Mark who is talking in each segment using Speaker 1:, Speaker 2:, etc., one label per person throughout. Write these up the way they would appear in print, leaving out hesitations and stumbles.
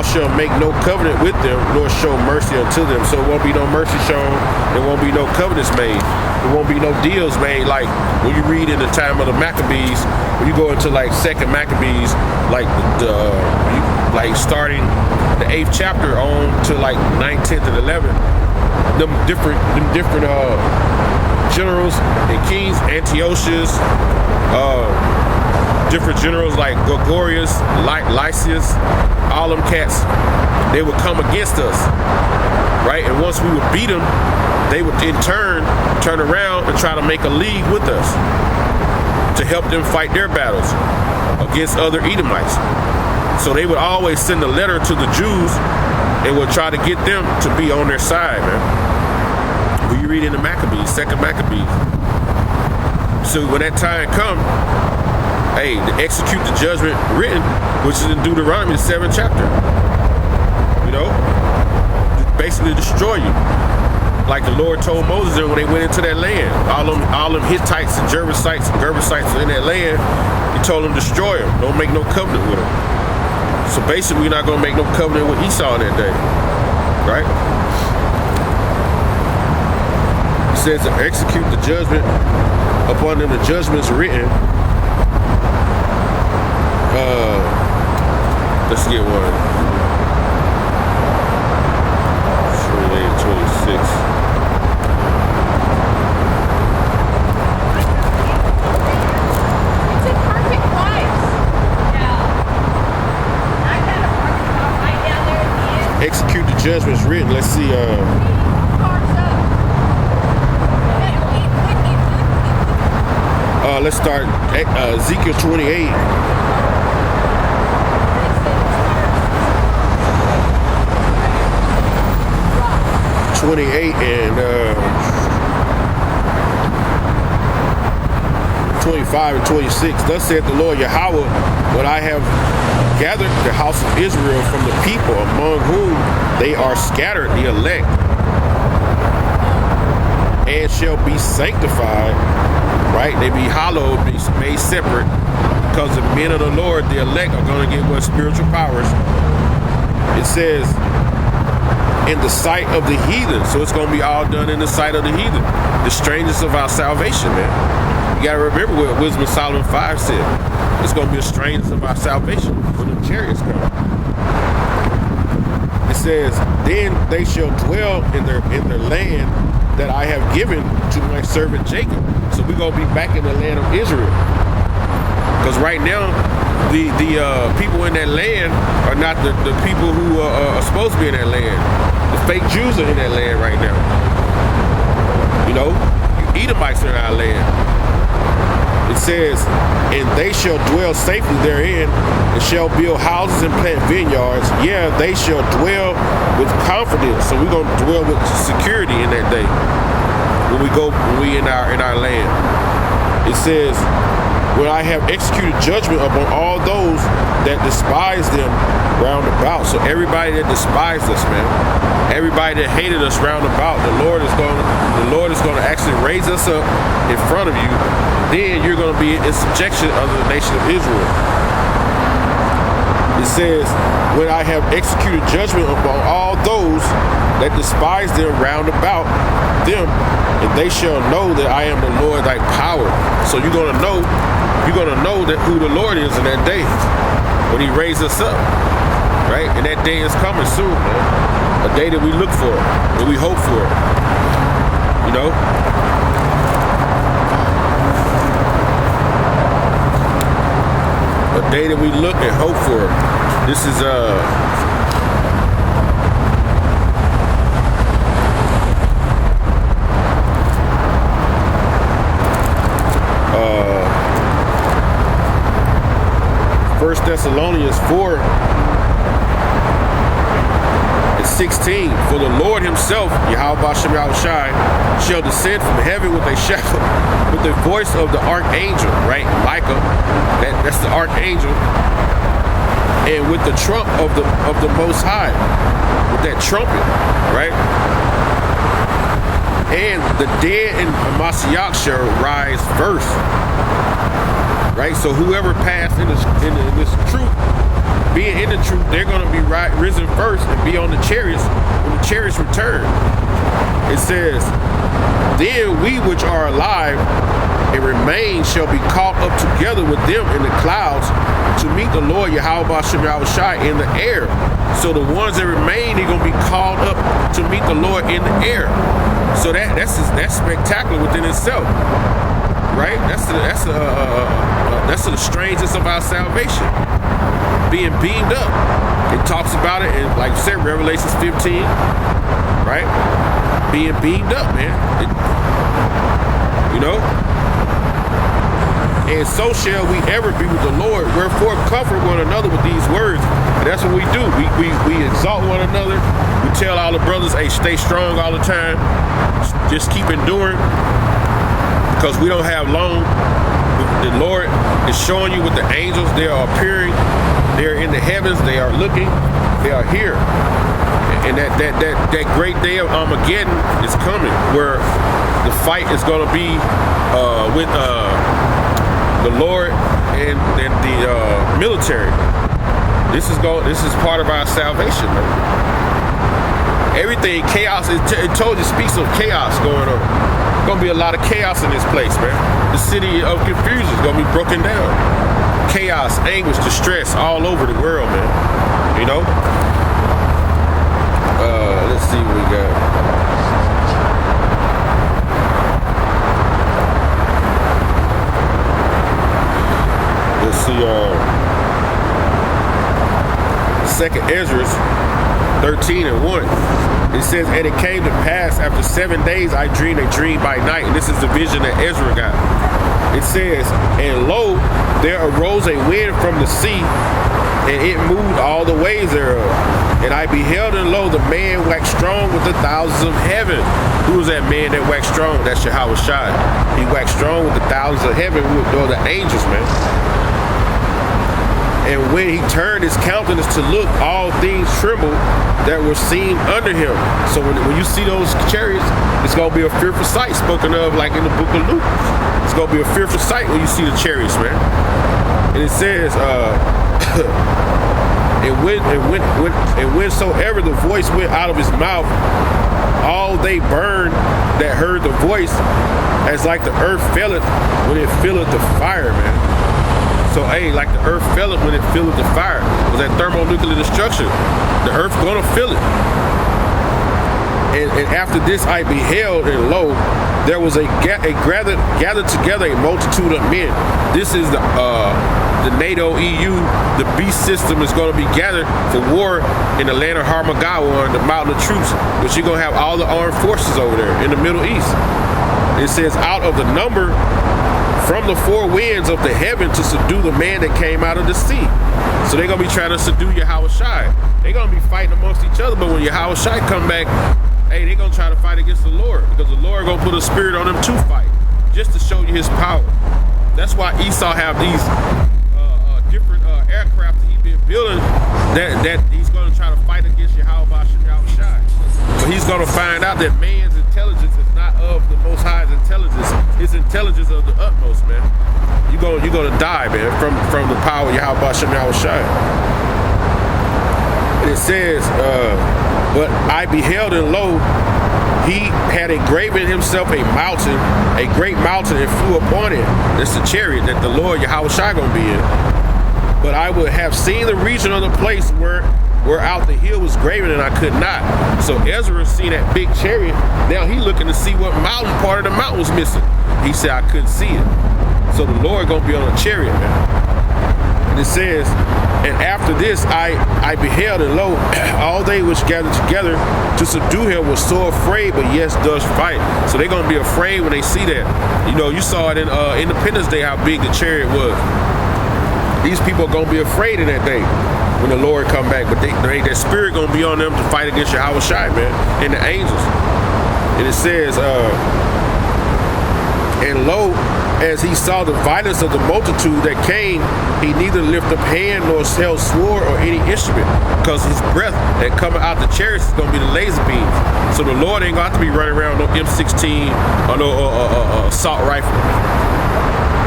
Speaker 1: thou shalt make no covenant with them, nor show mercy unto them. So it won't be no mercy shown. There won't be no covenants made. There won't be no deals made. Like when you read in the time of the Maccabees, when you go into like Second Maccabees, like like starting the 8th chapter on to like 9th, 10th, and 11th, them different generals and kings, Antiochus, different generals like Gregorius, Lysias, all them cats, they would come against us, right? And once we would beat them, they would in turn around and try to make a league with us to help them fight their battles against other Edomites. So they would always send a letter to the Jews and would try to get them to be on their side, man. When you read in the Maccabees, Second Maccabees. So when that time come, hey, to execute the judgment written, which is in Deuteronomy, the 7th chapter. You know, basically destroy you. Like the Lord told Moses when they went into that land. All them Hittites and Jebusites and Gervasites in that land, he told them destroy them. Don't make no covenant with them. So basically, we're not going to make no covenant with Esau that day. Right? He says to execute the judgment upon them, the judgments written. Let's get one. 26.
Speaker 2: It's a perfect price. Yeah. I got a perfect price right down there at the end.
Speaker 1: Execute the judgments written. Let's see. Let's start Ezekiel 28. 28 and 25 and 26. Thus saith the Lord Yahweh, when I have gathered the house of Israel from the people among whom they are scattered, the elect, and shall be sanctified, right? They be hallowed, be made separate, because the men of the Lord, the elect, are going to get what spiritual powers. It says, in the sight of the heathen. So it's going to be all done in the sight of the heathen. The strangers of our salvation, man. You got to remember what Wisdom of Solomon 5 said. It's going to be the strangers of our salvation when the chariots come. It says, then they shall dwell in their land that I have given to my servant Jacob. So we're going to be back in the land of Israel. Because right now, the people in that land are not the people who are supposed to be in that land. The fake Jews are in that land right now. You know, Edomites are in our land. It says, and they shall dwell safely therein, and shall build houses and plant vineyards. Yeah, they shall dwell with confidence. So we're gonna dwell with security in that day when we in our land. It says, when I have executed judgment upon all those that despise them round about. So everybody that despised us, man, everybody that hated us round about, the Lord is going to actually raise us up in front of you. Then you're going to be in subjection under the nation of Israel. It says, when I have executed judgment upon all those that despise them round about them, and they shall know that I am the Lord thy power. So you're gonna know that who the Lord is in that day when he raises us up, right? And that day is coming soon, man. A day that we look for, that we hope for, you know. A day that we look and hope for. This is 1 Thessalonians 4 and 16. For the Lord himself, Yahweh Bashem Yahushai, shall descend from heaven with a shout, with the voice of the archangel, right? Micah, that's the archangel, and with the trump of the Most High, with that trumpet, right? And the dead in Mashiach shall rise first. Right, so whoever passed in this truth being in the truth, they're going to be risen first and be on the chariots when the chariots return. It says, then we which are alive and remain shall be caught up together with them in the clouds to meet the Lord Yahweh B'Shem Yahushai in the air. So the ones that remain, they're going to be called up to meet the Lord in the air. So that's spectacular within itself, right? That's the strangeness of our salvation, being beamed up. It talks about it in, like you said, Revelations 15, right? Being beamed up, man. And so shall we ever be with the Lord. Wherefore comfort one another with these words. And that's what we do. We exalt one another. We tell all the brothers, hey, stay strong all the time. Just keep enduring. Because we don't have long. The Lord is showing you with the angels. They are appearing. They are in the heavens. They are looking. They are here. And that great day of Armageddon is coming, where the fight is going to be with the Lord and the military. This is part of our salvation, man. Everything chaos. It told you, speaks of chaos going on. Gonna be a lot of chaos in this place, man. The city of confusion is gonna be broken down. Chaos, anguish, distress all over the world, man. Let's see what we got. Let's see, 2nd Ezra 13:1. It says, and it came to pass after 7 days I dreamed a dream by night. And this is the vision that Ezra got. It says, and lo, there arose a wind from the sea, and it moved all the ways thereof. And I beheld, and lo, the man waxed strong with the thousands of heaven. Who was that man that waxed strong? That's Yahweh Shai. He waxed strong with the thousands of heaven, or the angels, man. And when he turned his countenance to look, all things trembled that were seen under him. So when you see those chariots, it's going to be a fearful sight, spoken of like in the book of Luke. It's going to be a fearful sight when you see the chariots, man. And it says, and whensoever the voice went out of his mouth, all they burned that heard the voice, as like the earth filleth when it filleth the fire, man. So, hey, like the earth filleth when it filleth the fire. It was that thermonuclear destruction. The earth gonna fill it. And after this I beheld, and lo, there was gathered together a multitude of men. This is the NATO EU. The beast system is going to be gathered for war in the land of Harmagawa, the mountain of troops, which you're going to have all the armed forces over there in the Middle East. It says, out of the number from the four winds of the heaven to subdue the man that came out of the sea. So they're going to be trying to subdue Yahweh Shai. They're going to be fighting amongst each other, but when Yahweh Shai come back, hey, they're going to try to fight against the Lord, because the Lord going to put a spirit on them to fight, just to show you his power. That's why Esau have these different aircraft that he's been building that he's going to try to fight against Yahweh B'Shem Yahushai. But he's going to find out that man's intelligence is not of the Most High's intelligence. His intelligence of the utmost, man. You're going to die, man, from the power of Yahweh B'Shem Yahushai. And it says, but I beheld, and lo, he had engraven himself a great mountain, and flew upon it. That's the chariot that the Lord Yahweh Shai gonna be in. But I would have seen the region of the place where out the hill was graven, and I could not. So Ezra seen that big chariot. Now he looking to see what mountain part of the mountain was missing. He said, I couldn't see it. So the Lord gonna be on a chariot, man. And it says, and after this I beheld, and lo, all they which gathered together to subdue him was so afraid, but yes does fight. So they're going to be afraid when they see that. You know, you saw it in Independence Day, how big the chariot was. These people are going to be afraid in that day when the Lord come back. But that spirit going to be on them to fight against Yahweh Shai, man, and the angels. And it says, and lo, as he saw the violence of the multitude that came, he neither lifted up hand nor held sword or any instrument, because his breath that coming out the chariots is going to be the laser beams. So the Lord ain't going to have to be running around no M16 or no assault rifle.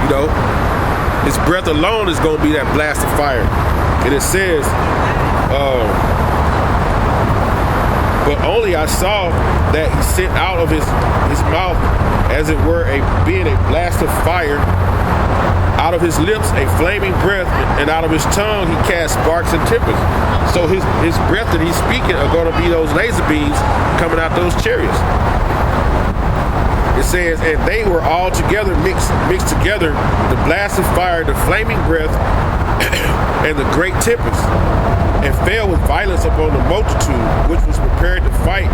Speaker 1: You know, his breath alone is going to be that blast of fire. And it says, but only I saw that he sent out of his mouth, as it were, being a blast of fire, out of his lips a flaming breath, and out of his tongue he cast sparks and tempests. So his breath that he's speaking are going to be those laser beams coming out those chariots. It says, and they were all together mixed together, the blast of fire, the flaming breath, and the great tempest, and fell with violence upon the multitude, which was prepared to fight,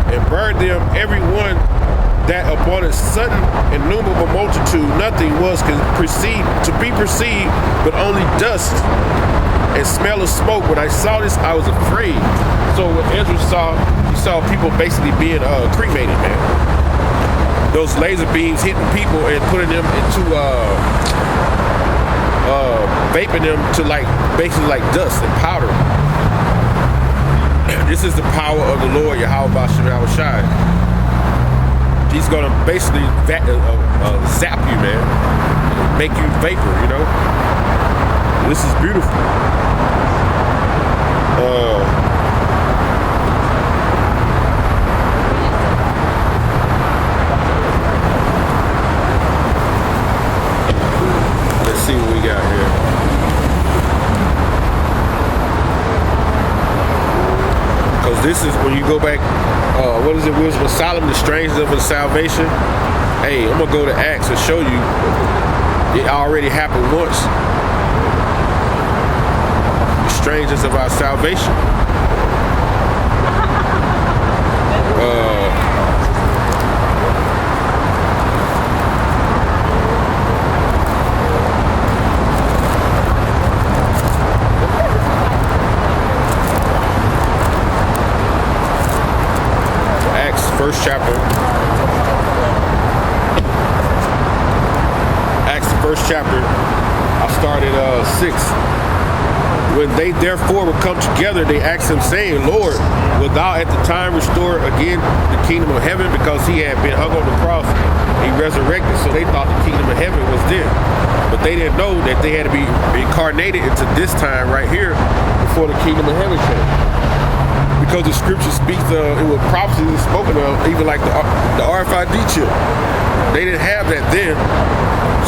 Speaker 1: and burned them every one, that upon a sudden innumerable multitude nothing was to be perceived, but only dust and smell of smoke. When I saw this, I was afraid. So what Ezra saw, he saw people basically being cremated, man. Those laser beams hitting people and putting them into vaping them to basically like dust and powder. This is the power of the Lord Yahweh Bashem Yahushai. He's gonna basically zap you, man, make you vapor, you know. This is beautiful. Let's see what we got here. Because this is when you go back, what is it, Wisdom of Solomon, the strangeness of his salvation. Hey, I'm going to go to Acts and show you it already happened once. The strangeness of our salvation. First chapter. Acts the first chapter. I started 6. When they therefore would come together, they asked him, saying, Lord, wilt thou at the time restore again the kingdom of heaven? Because he had been hung on the cross, he resurrected, so they thought the kingdom of heaven was there. But they didn't know that they had to be incarnated into this time right here before the kingdom of heaven came. Because the scripture speaks of, it was prophecies spoken of, even like the RFID chip. They didn't have that then.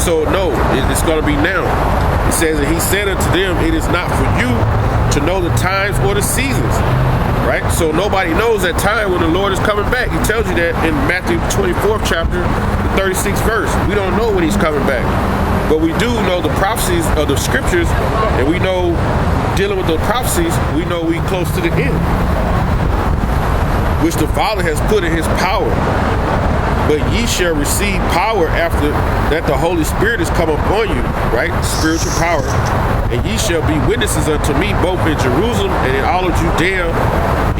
Speaker 1: So no, it's going to be now. It says, and he said unto them, it is not for you to know the times or the seasons. Right? So nobody knows that time when the Lord is coming back. He tells you that in Matthew 24th chapter, the 36th verse. We don't know when he's coming back. But we do know the prophecies of the scriptures, and we know, dealing with those prophecies, we know we close to the end, which the Father has put in his power. But ye shall receive power after that the Holy Spirit is come upon you, right? Spiritual power. And ye shall be witnesses unto me both in Jerusalem and in all of Judea,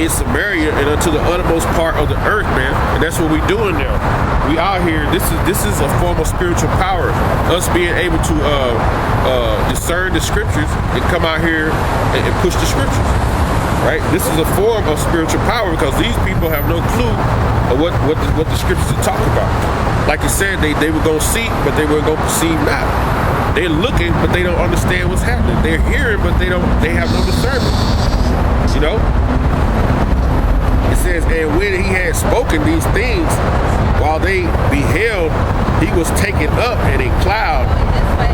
Speaker 1: in Samaria, and unto the uttermost part of the earth, man. And that's what we're doing now. We out here. This is a form of spiritual power. Us being able to discern the scriptures and come out here and push the scriptures. Right? This is a form of spiritual power, because these people have no clue of what the scriptures are talking about. Like you said, they were going to see, but they weren't going to perceive not. They're looking, but they don't understand what's happening. They're hearing, but they have no discernment. You know? It says, and when he had spoken these things, while they beheld, he was taken up in a cloud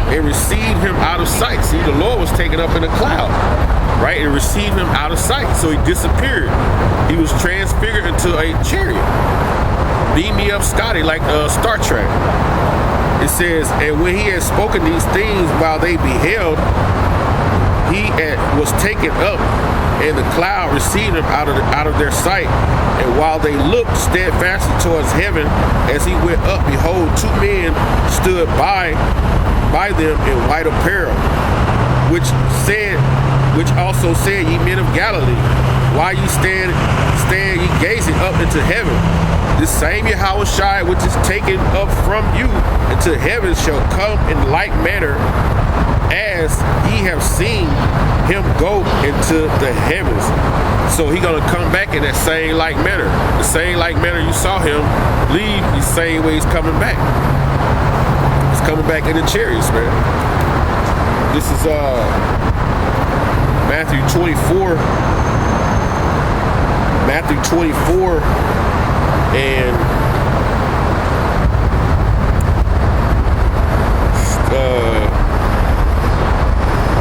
Speaker 1: and received him out of sight. See, the Lord was taken up in a cloud, right? And received him out of sight. So he disappeared. He was transfigured into a chariot. Beam me up, Scotty, like Star Trek. It says, and when he had spoken these things while they beheld, he was taken up, and the cloud received him out of their sight. And while they looked steadfastly towards heaven, as he went up, behold, 2 men stood by them in white apparel, which also said, ye men of Galilee, why ye stand ye gazing up into heaven? This same Yahushua which is taken up from you into heaven shall come in like manner as ye have seen him go into the heavens. So he gonna come back in that same like manner. The same like manner you saw him leave, the same way he's coming back. He's coming back in the chariots, man. This is Matthew 24 and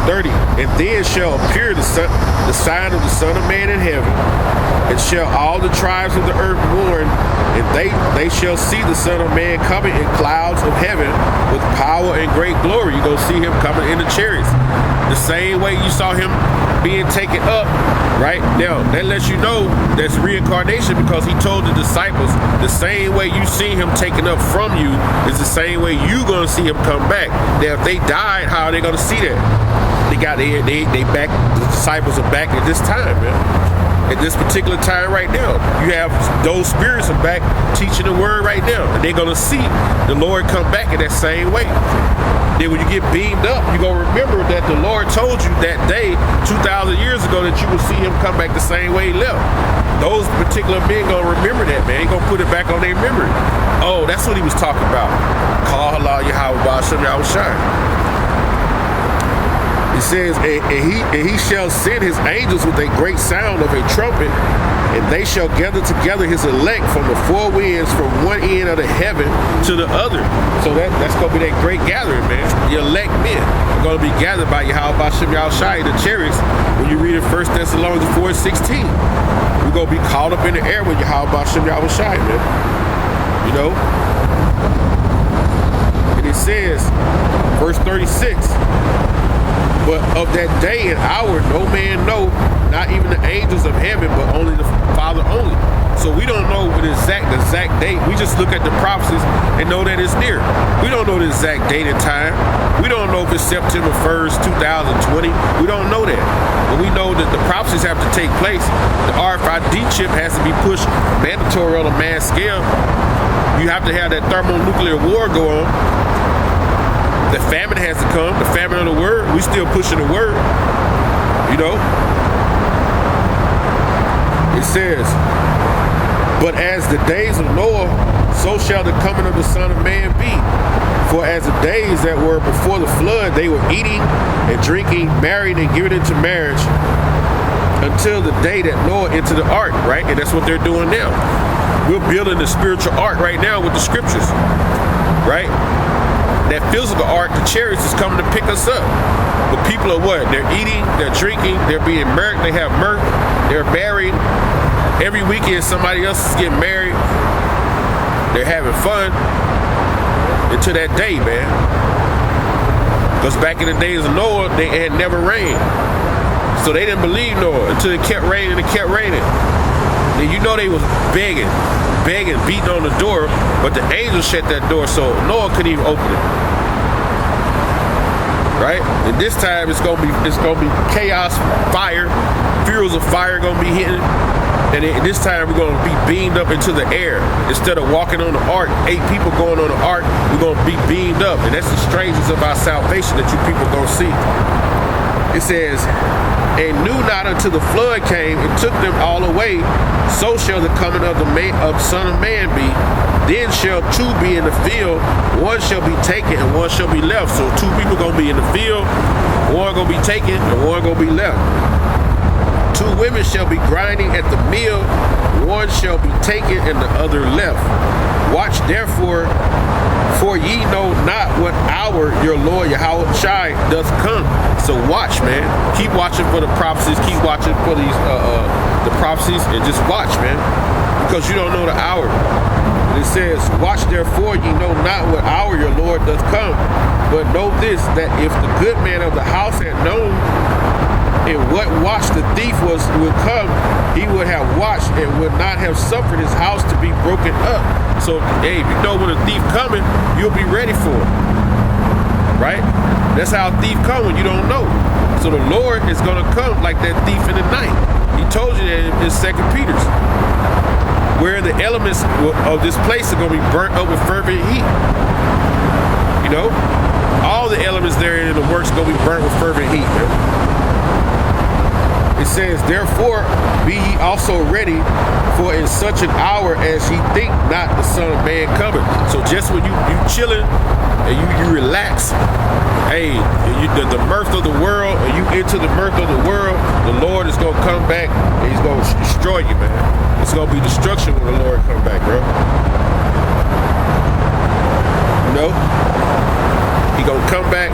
Speaker 1: 30. And then shall appear the sign of the Son of Man in heaven, and shall all the tribes of the earth mourn, and they shall see the Son of Man coming in clouds of heaven with power and great glory. You're going to see him coming in the chariots. The same way you saw him being taken up, right? Now, that lets you know that's reincarnation, because he told the disciples the same way you see him taken up from you is the same way you're going to see him come back. Now, if they died, how are they going to see that? They back, the disciples are back at this time, man. At this particular time right now, you have those spirits are back teaching the word right now, and they're gonna see the Lord come back in that same way. Then when you get beamed up, you're gonna remember that the Lord told you that day 2,000 years ago that you will see him come back the same way he left. Those particular men gonna remember that, man. He gonna put it back on their memory. Oh, that's what he was talking about. Call Allah Yahweh Ba'ashem Yahweh Shai. It says, and he shall send his angels with a great sound of a trumpet, and they shall gather together his elect from the four winds, from one end of the heaven to the other. So that's going to be that great gathering, man. The elect men are going to be gathered by Yahweh Ba'ashem Yahweh Shai, the chariots. When you read in 1 Thessalonians 4:16, we're going to be caught up in the air with Yahweh Ba'ashem Yahweh Shai, man. You know? And it says, verse 36, but of that day and hour no man know, not even the angels of heaven, but only the Father only. So we don't know the exact date. We just look at the prophecies and know that it's near. We don't know the exact date and time. We don't know if it's September 1st, 2020. We don't know that. But we know that the prophecies have to take place. The RFID chip has to be pushed mandatory on a mass scale. You have to have that thermonuclear war go on. The famine has to come, the famine of the word. We still pushing the word, you know. It says, but as the days of Noah, so shall the coming of the Son of Man be. For as the days that were before the flood, they were eating and drinking, married and giving into marriage, until the day that Noah entered the ark, right? And that's what they're doing now. We're building the spiritual ark right now with the scriptures, right? That physical ark, the chariots, is coming to pick us up. But people are what? They're eating, they're drinking, they're being mirth, they have mirth, they're married. Every weekend somebody else is getting married. They're having fun until that day, man. Because back in the days of Noah, they had never rained. So they didn't believe Noah until it kept raining and kept raining. Then you know they was begging, beating on the door, but the angels shut that door, so Noah couldn't even open it. Right? And this time it's gonna be chaos, fire, fuels of fire gonna be hitting. And this time we're gonna be beamed up into the air. Instead of walking on the ark, 8 people going on the ark, we're gonna be beamed up. And that's the strangeness of our salvation that you people gonna see. It says, and knew not until the flood came and took them all away, so shall the coming of the Son of Man be. Then shall 2 be in the field, one shall be taken and one shall be left. So 2 people gonna be in the field, one gonna be taken and one gonna be left. 2 women shall be grinding at the mill, one shall be taken and the other left. Watch therefore, for ye know not what hour your Lord Yahweh Shai doth come. So watch, man. Keep watching for the prophecies. Keep watching for these the prophecies, and just watch, man, because you don't know the hour. And it says, watch therefore, ye know not what hour your Lord doth come. But know this, that if the good man of the house had known in what watch the thief would come, he would have watched and would not have suffered his house to be broken up. So, hey, if you know when a thief coming, you'll be ready for it, right? That's how a thief come when you don't know. So the Lord is going to come like that thief in the night. He told you that in 2 Peter's, where the elements of this place are going to be burnt up with fervent heat. You know, all the elements there in the works are going to be burnt with fervent heat, man. It says, therefore, be ye also ready, for in such an hour as ye think not the Son of Man cometh. So just when you chilling and you relax, hey, the mirth of the world, and you into the mirth of the world, the Lord is gonna come back and he's gonna destroy you, man. It's gonna be destruction when the Lord come back, bro. You know? He gonna come back.